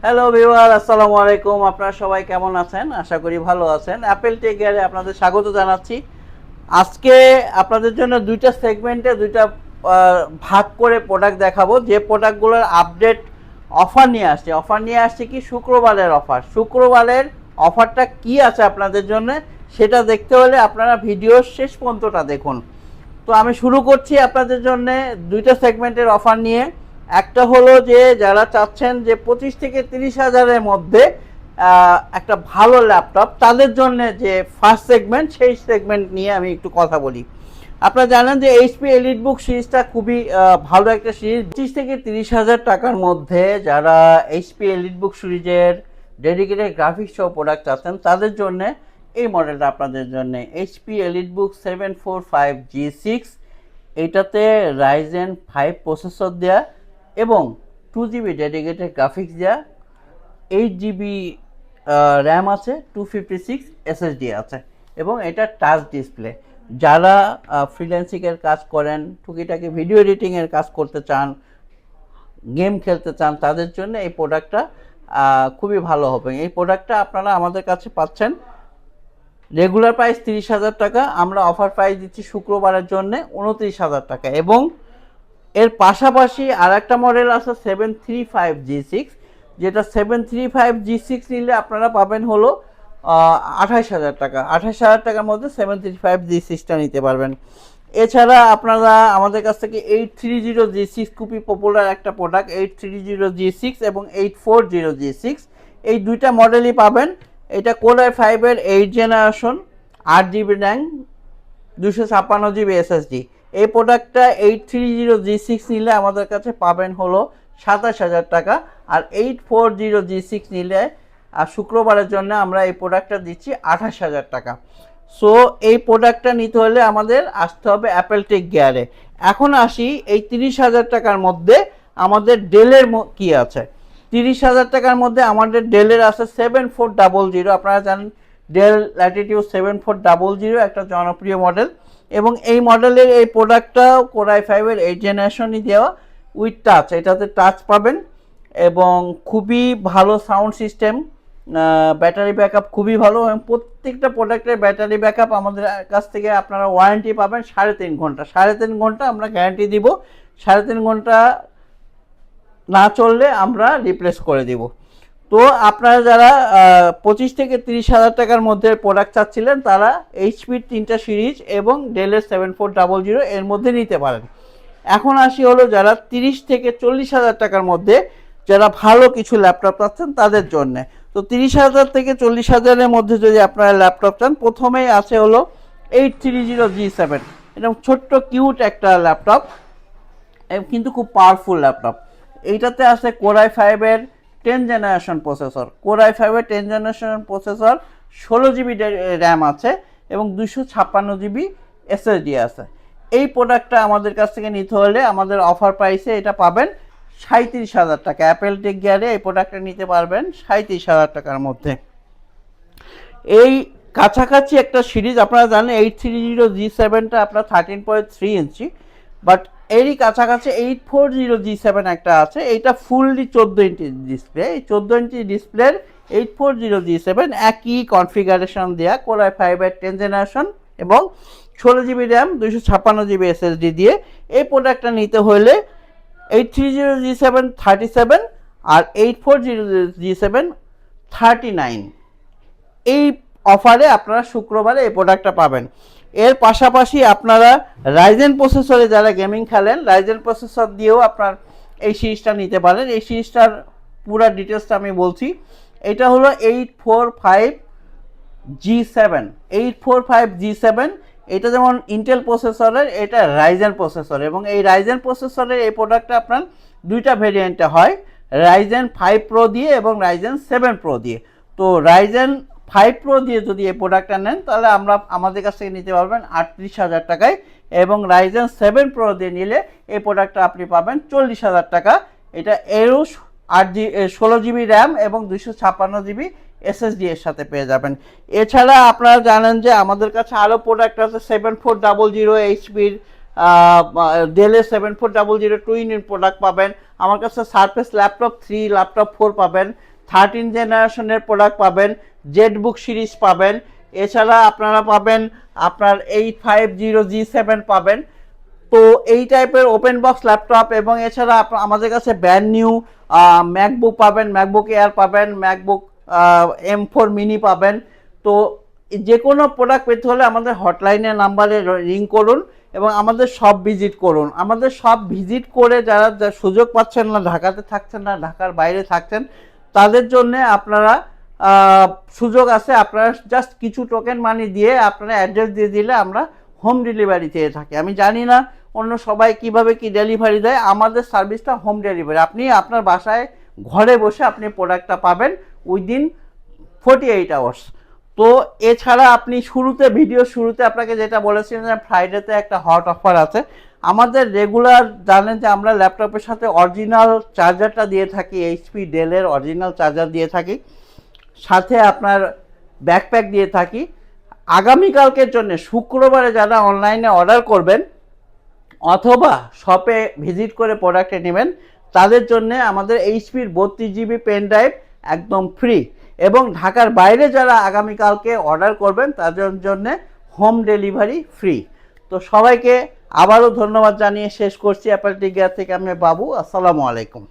Hello viewer, আসসালামু আলাইকুম। আপনারা সবাই কেমন আছেন? আশা করি ভালো আছেন। অ্যাপেল টেক গিয়ারে আপনাদের স্বাগত জানাচ্ছি। আজকে আপনাদের জন্য দুইটা সেগমেন্টে দুইটা ভাগ করে প্রোডাক্ট দেখাবো। যে প্রোডাক্টগুলোর আপডেট অফার নিয়ে আসছে কি শুক্রবারের অফার। শুক্রবারের অফারটা কি আছে আপনাদের জন্য সেটা দেখতে হলে আপনারা ভিডিওর শেষ পর্যন্তটা দেখুন। তো আমি শুরু করছি আপনাদের জন্য দুইটা সেগমেন্টের অফার নিয়ে। একটা হলো যে যারা চাচ্ছেন যে 25 থেকে 30 হাজারের মধ্যে একটা ভালো ল্যাপটপ, তাদের জন্য যে ফার্স্ট সেগমেন্ট, সেই সেগমেন্ট নিয়ে আমি একটু কথা বলি। আপনারা জানেন যে এইচপি এলিটবুক সিরিজটা খুবই ভালো একটা সিরিজ। 25 থেকে 30 হাজার টাকার মধ্যে যারা এইচপি এলিটবুক সিরিজের ডেডিকেটেড গ্রাফিক্স সহ প্রোডাক্ট চাচ্ছেন তাদের জন্য এই মডেলটা আপনাদের জন্য এইচপি এলিটবুক 745G6। এইটাতে রাইজেন 5 প্রসেসর দেয়া এবং 2GB ডেডিকেটেড গ্রাফিক্স দেয়া, 8GB র্যাম আছে, 256 SSD আছে এবং এটা টাচ ডিসপ্লে। যারা ফ্রিল্যান্সিংয়ের কাজ করেন, টুকিটাকি ভিডিও এডিটিংয়ের কাজ করতে চান, গেম খেলতে চান, তাদের জন্য এই প্রোডাক্টটা খুবই ভালো হবে। এই প্রোডাক্টটা আপনারা আমাদের কাছে পাচ্ছেন রেগুলার প্রাইস 30,000 টাকা, আমরা অফার প্রাইস দিচ্ছি শুক্রবারের জন্য 29,000 টাকা। এবং এর পাশাপাশি আর একটা মডেল আছে 735G6, যেটা 735G6 নিলে আপনারা পাবেন হলো 28,000 টাকা। 28,000 টাকার মধ্যে 735G6টা নিতে পারবেন। এছাড়া আপনারা আমাদের কাছ থেকে 830G6 খুবই পপুলার একটা প্রোডাক্ট, 830G6 এবং 840G6 এই দুইটা মডেলই পাবেন। এটা কোর i5-এর 8 generation, 8GB RAM, 256GB SSD। এই প্রোডাক্টটা 830G6 নিলে আমাদের কাছে পাবেন হলো 27,000 টাকা, আর 840G6 নিলে শুক্রবারের জন্য আমরা এই প্রোডাক্টটা দিচ্ছি 28,000 টাকা। সো এই প্রোডাক্টটা নিতে হলে আমাদের আসতে হবে অ্যাপেল টেক গিয়ারে। এখন আসি এই 30,000 টাকার মধ্যে আমাদের ডেলের কি আছে। 30,000 টাকার মধ্যে আমাদের ডেলের আছে 7400। আপনারা জানেন ডেল ল্যাটিটিউড 7400 একটা জনপ্রিয় মডেল, এবং এই মডেলের এই প্রোডাক্টটা কোর i5-এর 8 জেনারেশনই দেওয়া উইথ টাচ। এটাতে টাচ পাবেন এবং খুবই ভালো সাউন্ড সিস্টেম, ব্যাটারি ব্যাকআপ খুবই ভালো, এবং প্রত্যেকটা প্রোডাক্টের ব্যাটারি ব্যাকআপ আমাদের কাছ থেকে আপনারা ওয়ারেন্টি পাবেন 3.5 ঘন্টা। 3.5 ঘন্টা আমরা গ্যারান্টি দিব। 3.5 ঘন্টা না চললে আমরা রিপ্লেস করে দিব। তো আপনারা যারা 25 থেকে 30,000 টাকার মধ্যে প্রোডাক্ট চাচ্ছিলেন তারা এইচপির 3টা সিরিজ এবং ডেলের 7400 এর মধ্যে নিতে পারেন। এখন আসি হলো যারা 30 থেকে 40,000 টাকার মধ্যে যারা ভালো কিছু ল্যাপটপ চাচ্ছেন তাদের জন্য। তো 30,000 থেকে 40,000-এর মধ্যে যদি আপনারা ল্যাপটপ চান, প্রথমেই আছে হলো 830G7। এটা ছোট্ট কিউট একটা ল্যাপটপ কিন্তু খুব পাওয়ারফুল ল্যাপটপ। এইটাতে আছে কোর i5-এর 10 জেনারেশন প্রসেসর, কোর i5-এর 10 জেনারেশন প্রসেসর, 16GB র্যাম আছে এবং 256GB SSD আছে। এই প্রোডাক্টটা আমাদের কাছ থেকে নিতে হলে আমাদের অফার প্রাইসে এটা পাবেন 37,000 টাকা। অ্যাপেল টেক গিয়ারে এই প্রোডাক্টটা নিতে পারবেন 37,000 টাকার মধ্যে। এই কাছাকাছি একটা সিরিজ আপনারা জানেন 830G7টা আপনার 13.3 ইঞ্চি, বাট এরই কাছাকাছি 840G7 একটা আছে, এইটা ফুললি 14 ইঞ্চি ডিসপ্লে। এই 14 ইঞ্চি ডিসপ্লের 840G7 একই কনফিগারেশন দেওয়া, কোর i5-এর 10 জেনারেশন এবং 16GB র্যাম, 256GB SSD দিয়ে। এই প্রোডাক্টটা নিতে হলে 830G7 37 আর 840G7 39। এই অফারে আপনারা শুক্রবারে এই প্রোডাক্টটা পাবেন। এর পাশাপাশি আপনারা রাইজেন প্রসেসরে যারা গেমিং খেলেন, রাইজেন প্রসেসর দিয়েও আপনার এই সিরিজটা নিতে পারেন। এই সিরিজটার পুরো ডিটেলসটা আমি বলছি। এটা হলো 845G7। 845G7 এটা যেমন ইন্টেল প্রসেসরের, এটা রাইজেন প্রসেসর, এবং এই রাইজেন প্রসেসরের এই প্রোডাক্টটা আপনার দুইটা ভেরিয়েন্টে হয়, রাইজেন 5 প্রো দিয়ে এবং রাইজেন 7 প্রো দিয়ে। তো রাইজেন 5 প্রো দিয়ে যদি এই প্রোডাক্টটা নেন তাহলে আমাদের কাছ থেকে নিতে পারবেন 38,000 টাকায়, এবং রাইজেন 7 প্রো দিয়ে নিলে এই প্রোডাক্টটা আপনি পাবেন 40,000 টাকা। এটা এরও 16GB র্যাম এবং 256GB SSD এর সাথে পেয়ে যাবেন। এছাড়া আপনারা জানেন যে আমাদের কাছে আরও প্রোডাক্ট আছে 7400 এইচপির, ডেলের 7400 টুইন প্রোডাক্ট পাবেন। আমার কাছে সারফেস ল্যাপটপ 3, ল্যাপটপ 4 পাবেন, 13 জেনারেশনের প্রোডাক্ট পাবেন, জেটবুক সিরিজ পাবেন, এছাড়া আপনারা পাবেন আপনার 850G7 পাবেন। তো এই টাইপের ওপেন বক্স ল্যাপটপ এবং এছাড়া আমাদের কাছে ব্র্যান্ড নিউ ম্যাকবুক পাবেন, ম্যাকবুক এয়ার পাবেন, ম্যাকবুক M4 মিনি পাবেন। তো যে কোনো প্রোডাক্ট পেতে হলে আমাদের হটলাইনের নাম্বারে রিং করুন এবং আমাদের শপ ভিজিট করুন। আমাদের শপ ভিজিট করে যারা সুযোগ পাচ্ছেন না, ঢাকাতে থাকছেন না, ঢাকার বাইরে থাকছেন, তাদের জন্য আপনারা সুযোগ আছে। আপনারা জাস্ট কিছু টোকেন মানি দিয়ে আপনারা অ্যাড্রেস দিয়ে দিলে আমরা হোম ডেলিভারি চেয়ে থাকি। আমি জানি না অন্য সবাই কিভাবে কি ডেলিভারি দেয়, আমাদের সার্ভিসটা হোম ডেলিভারি। আপনি আপনার বাসায় ঘরে বসে আপনি প্রোডাক্টটা পাবেন উইদিন 48 আওয়ার্স। তো এছাড়া আপনি ভিডিও শুরুতে আপনাকে যেটা বলেছিলেন যে ফ্রাইডেতে একটা হট অফার আছে। আমাদের রেগুলার জানেন যে আমরা ল্যাপটপের সাথে অরিজিনাল চার্জারটা দিয়ে থাকি, এইচপি ডেলের অরিজিনাল চার্জার দিয়ে থাকি, সাথে আপনার ব্যাকপ্যাক দিয়ে থাকি। আগামীকালকের জন্য শুক্রবারে যারা অনলাইনে অর্ডার করবেন অথবা শপে ভিজিট করে প্রোডাক্টে নেবেন, তাদের জন্য আমাদের এইচপির 32GB পেন ড্রাইভ একদম ফ্রি। এবং ঢাকার বাইরে যারা আগামীকালকে অর্ডার করবেন তাদের জন্য হোম ডেলিভারি ফ্রি। তো সবাইকে আবারও ধন্যবাদ জানিয়ে শেষ করছি। অ্যাপল টি গিয়ার থেকে আমি বাবু। আসসালামু আলাইকুম।